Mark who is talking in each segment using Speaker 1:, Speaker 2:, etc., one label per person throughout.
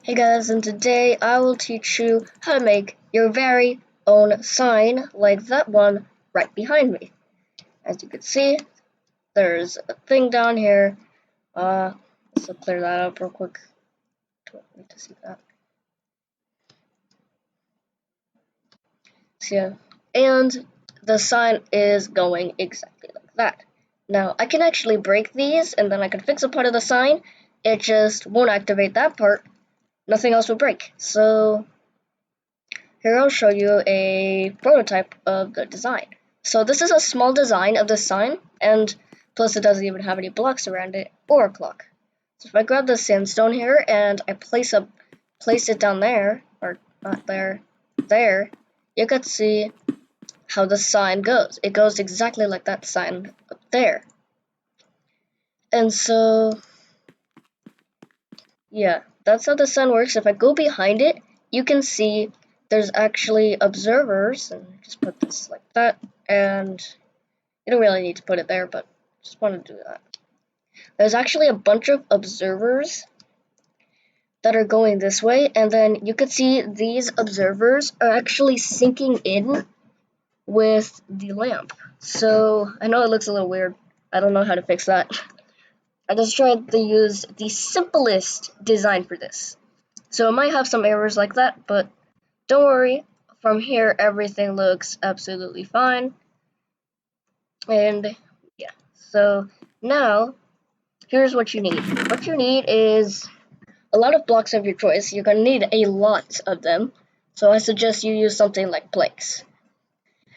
Speaker 1: Hey guys, and today I will teach you how to make your very own sign like that one right behind me. As you can see, there's a thing down here. Let's clear that up real quick. Don't need to see that. So yeah, and the sign is going exactly like that. Now I can actually break these, and then I can fix a part of the sign. It just won't activate that part. Nothing else will break. So here I'll show you a prototype of the design. So this is a small design of the sign, and plus it doesn't even have any blocks around it or a clock. So if I grab the sandstone here and I place it down there, or not there, you can see how the sign goes. It goes exactly like that sign up there. And so, yeah, that's how the sign works. If I go behind it, you can see there's actually observers, and just put this like that, and you don't really need to put it there, but just want to do that. There's actually a bunch of observers that are going this way, and then you can see these observers are actually syncing in with the lamp. So I know it looks a little weird. I don't know how to fix that. I just tried to use the simplest design for this. So it might have some errors like that, but don't worry. From here, everything looks absolutely fine. And yeah, so now here's what you need. What you need is a lot of blocks of your choice. You're gonna need a lot of them. So I suggest you use something like planks.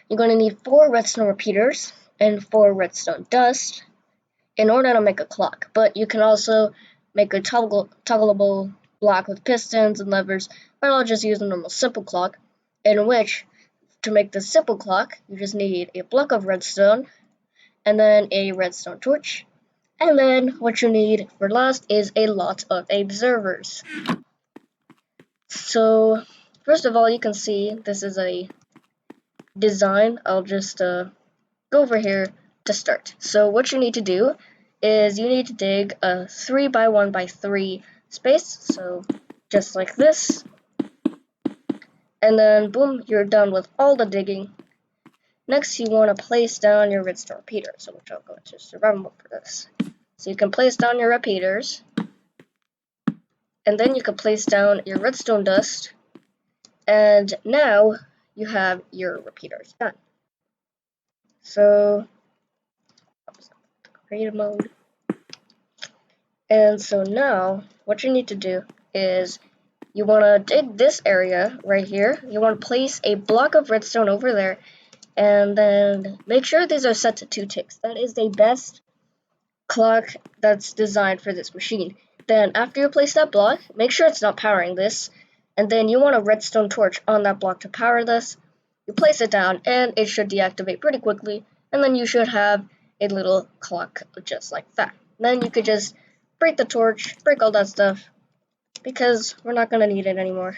Speaker 1: You're gonna need 4 redstone repeaters and 4 redstone dust in order to make a clock. But you can also make a toggleable block with pistons and levers, or I'll just use a normal simple clock, in which to make the simple clock, you just need a block of redstone and then a redstone torch. And then what you need for last is a lot of observers. So first of all, you can see this is a design. I'll just go over here to start. So what you need to do is you need to dig a 3x1x3 space. So just like this. And then boom, you're done with all the digging. Next, you want to place down your redstone repeaters, which I'll go into survival mode for this. So you can place down your repeaters, and then you can place down your redstone dust, and now you have your repeaters done. So, creative mode. And so now, what you need to do is you want to dig this area right here. You want to place a block of redstone over there, and then make sure these are set to 2 ticks. That is the best clock that's designed for this machine. Then after you place that block, make sure it's not powering this, and then you want a redstone torch on that block to power this. You place it down and it should deactivate pretty quickly, and then you should have a little clock just like that. Then you could just break the torch, break all that stuff, because we're not gonna need it anymore.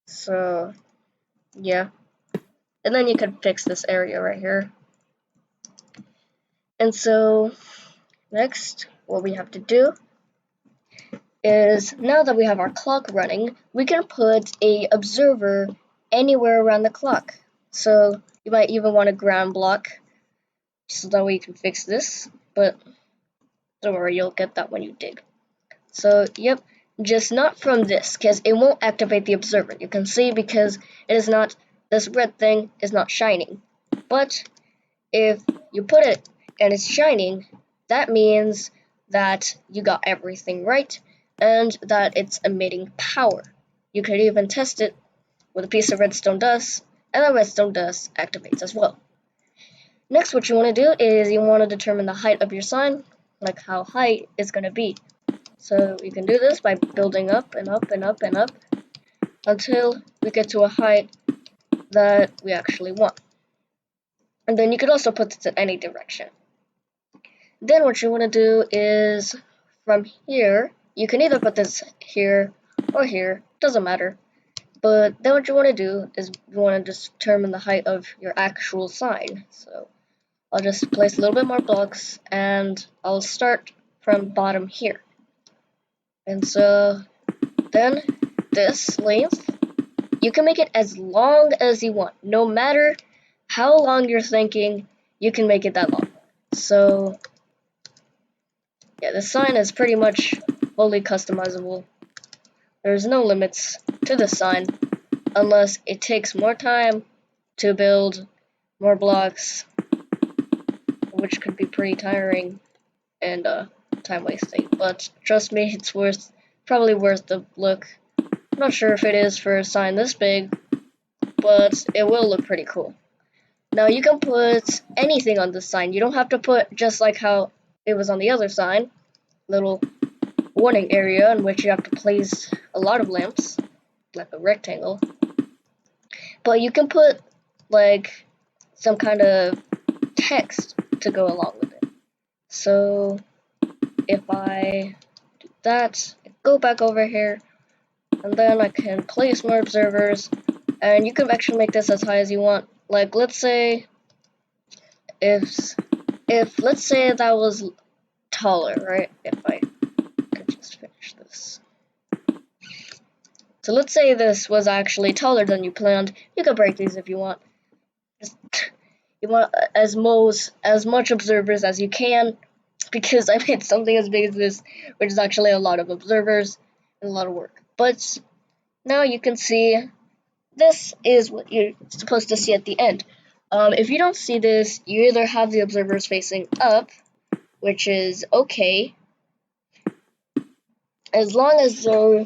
Speaker 1: So yeah, and then you could fix this area right here. And so next, what we have to do is, now that we have our clock running, we can put a observer anywhere around the clock. So you might even want a ground block, so that way you can fix this, but don't worry, you'll get that when you dig. So yep, just not from this, because it won't activate the observer. You can see because it is not, this red thing is not shining. But if you put it and it's shining, that means that you got everything right, and that it's emitting power. You could even test it with a piece of redstone dust, and the redstone dust activates as well. Next, what you want to do is you want to determine the height of your sign, like how high it's going to be. So you can do this by building up and up and up and up until we get to a height that we actually want. And then you could also put this in any direction. Then what you want to do is, from here, you can either put this here or here, doesn't matter. But then what you want to do is you want to determine the height of your actual sign. So I'll just place a little bit more blocks, and I'll start from bottom here. And so Then this length, you can make it as long as you want. No matter how long you're thinking, you can make it that long. So yeah, the sign is pretty much fully customizable. There's no limits to the sign unless it takes more time to build more blocks, which could be pretty tiring and time wasting. But trust me, it's probably worth the look. I'm not sure if it is for a sign this big, but it will look pretty cool. Now you can put anything on the sign. You don't have to put just like how it was on the other sign, little warning area in which you have to place a lot of lamps, like a rectangle. But you can put like some kind of text to go along with it. So if I do that, go back over here, and then I can place more observers, and you can actually make this as high as you want. Like let's say if let's say that was taller, right? If I could just finish this. So let's say this was actually taller than you planned. You can break these if you want. Just you want as much observers as you can, because I made something as big as this, which is actually a lot of observers and a lot of work. But now you can see this is what you're supposed to see at the end. If you don't see this, you either have the observers facing up, which is okay, as long as they're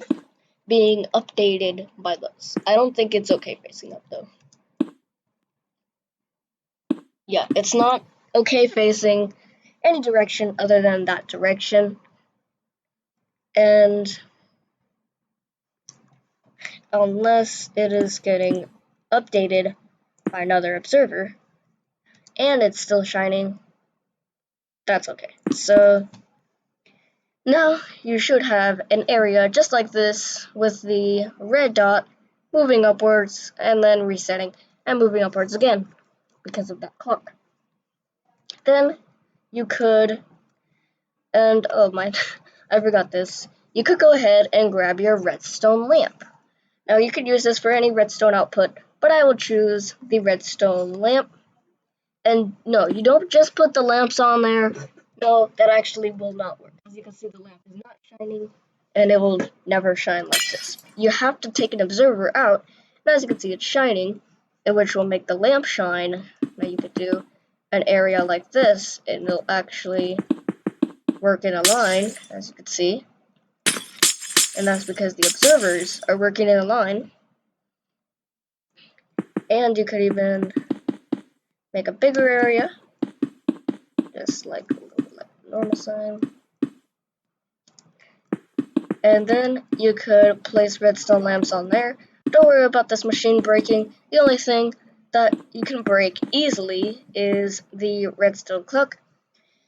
Speaker 1: being updated by those. I don't think it's okay facing up though. Yeah, it's not okay facing any direction other than that direction. And unless it is getting updated by another observer and it's still shining, that's okay. So now you should have an area just like this with the red dot moving upwards and then resetting and moving upwards again because of that clock. Then you could, and oh my, I forgot this, you could go ahead and grab your redstone lamp. Now you could use this for any redstone output, but I will choose the redstone lamp. And no, you don't just put the lamps on there. No, that actually will not work. As you can see, the lamp is not shining, and it will never shine like this. You have to take an observer out, and as you can see, it's shining, which will make the lamp shine. Now you could do an area like this, and it'll actually work in a line, as you can see. And that's because the observers are working in a line. And you could even make a bigger area, just like a little like normal sign. And then you could place redstone lamps on there. Don't worry about this machine breaking. The only thing that you can break easily is the redstone clock.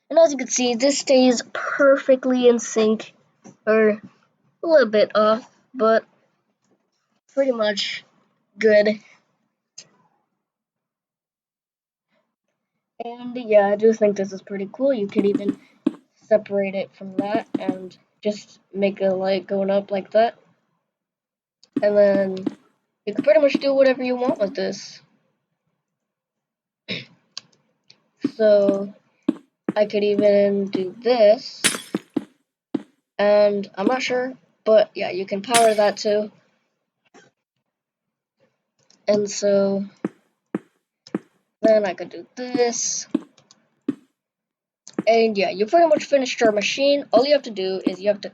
Speaker 1: And as you can see, this stays perfectly in sync, or a little bit off, but pretty much good. And yeah, I do think this is pretty cool. You could even separate it from that and just make a light going up like that. And then you can pretty much do whatever you want with this. So I could even do this, and I'm not sure, but yeah, you can power that too. And so then I could do this. And yeah, you pretty much finished your machine. All you have to do is you have to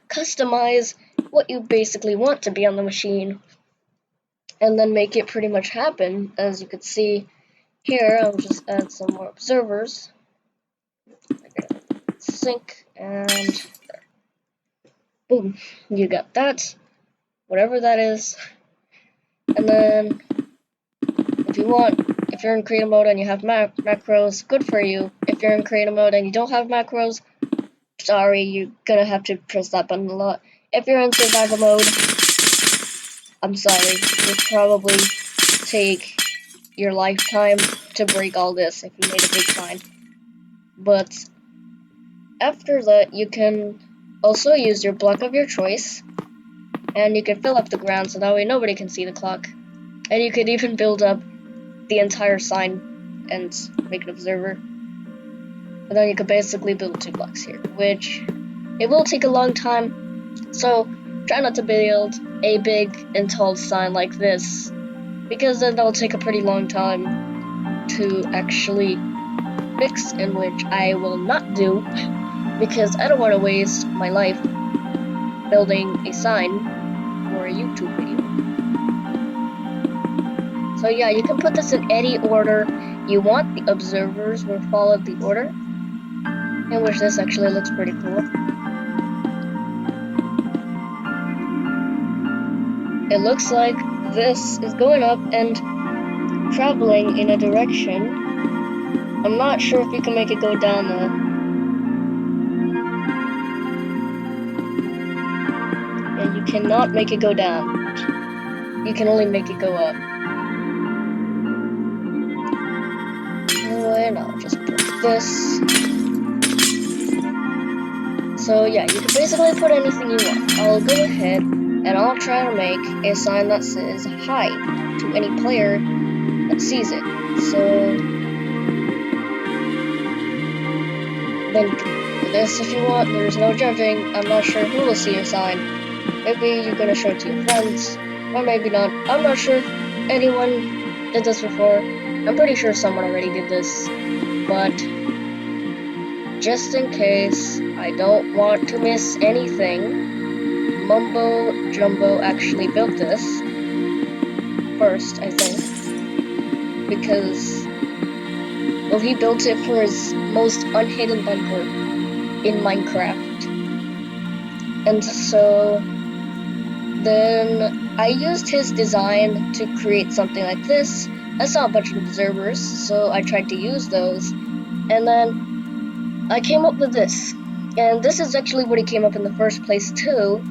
Speaker 1: customize what you basically want to be on the machine, and then make it pretty much happen. As you can see here, I'll just add some more observers. Sync, and boom, you got that, whatever that is. And then if you're in creative mode and you have macros, good for you. If you're in creative mode and you don't have macros, sorry, you're gonna have to press that button a lot. If you're in survival mode, I'm sorry, you'll probably take your lifetime to break all this if you made a big find. But after that, you can also use your block of your choice and you can fill up the ground so that way nobody can see the clock. And you could even build up the entire sign and make an observer. And then you could basically build 2 blocks here, which it will take a long time. So try not to build a big and tall sign like this, because then that'll take a pretty long time to actually fix, in which I will not do, because I don't want to waste my life building a sign for a YouTube video. So yeah, you can put this in any order you want. The observers will follow the order, in which this actually looks pretty cool. It looks like this is going up and traveling in a direction. I'm not sure if you can make it go down though. Yeah, you cannot make it go down. You can only make it go up. And I'll just put this. So yeah, you can basically put anything you want. I'll go ahead and I'll try to make a sign that says hi to any player that sees it. So then do this if you want. There's no judging. I'm not sure who will see your sign. Maybe you're gonna show it to your friends, or maybe not. I'm not sure if anyone did this before. I'm pretty sure someone already did this, but just in case I don't want to miss anything, Mumbo Jumbo actually built this first, I think, because, well, he built it for his most unhidden bunker in Minecraft. And so then I used his design to create something like this. I saw a bunch of observers, so I tried to use those, and then I came up with this. And this is actually what he came up in the first place too,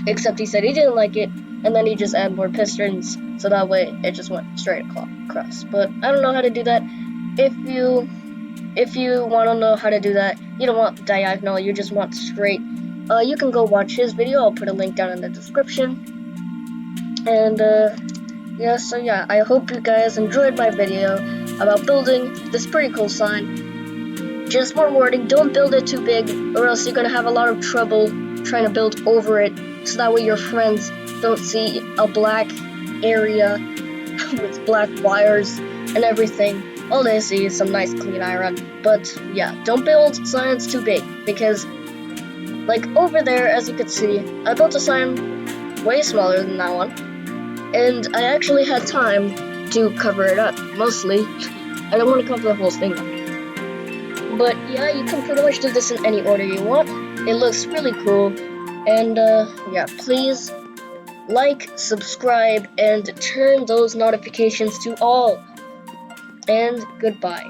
Speaker 1: except he said he didn't like it, and then he just added more pistons, so that way it just went straight across. But I don't know how to do that. If you want to know how to do that, you don't want diagonal, you just want straight, you can go watch his video. I'll put a link down in the description. And yeah, so yeah, I hope you guys enjoyed my video about building this pretty cool sign. Just one warning, don't build it too big, or else you're gonna have a lot of trouble trying to build over it, so that way your friends don't see a black area with black wires and everything. All they see is some nice clean iron. But yeah, don't build signs too big, because like over there, as you can see, I built a sign way smaller than that one, and I actually had time to cover it up, mostly. I don't want to cover the whole thing up. But yeah, you can pretty much do this in any order you want. It looks really cool. And yeah, please like, subscribe, and turn those notifications to all. And goodbye.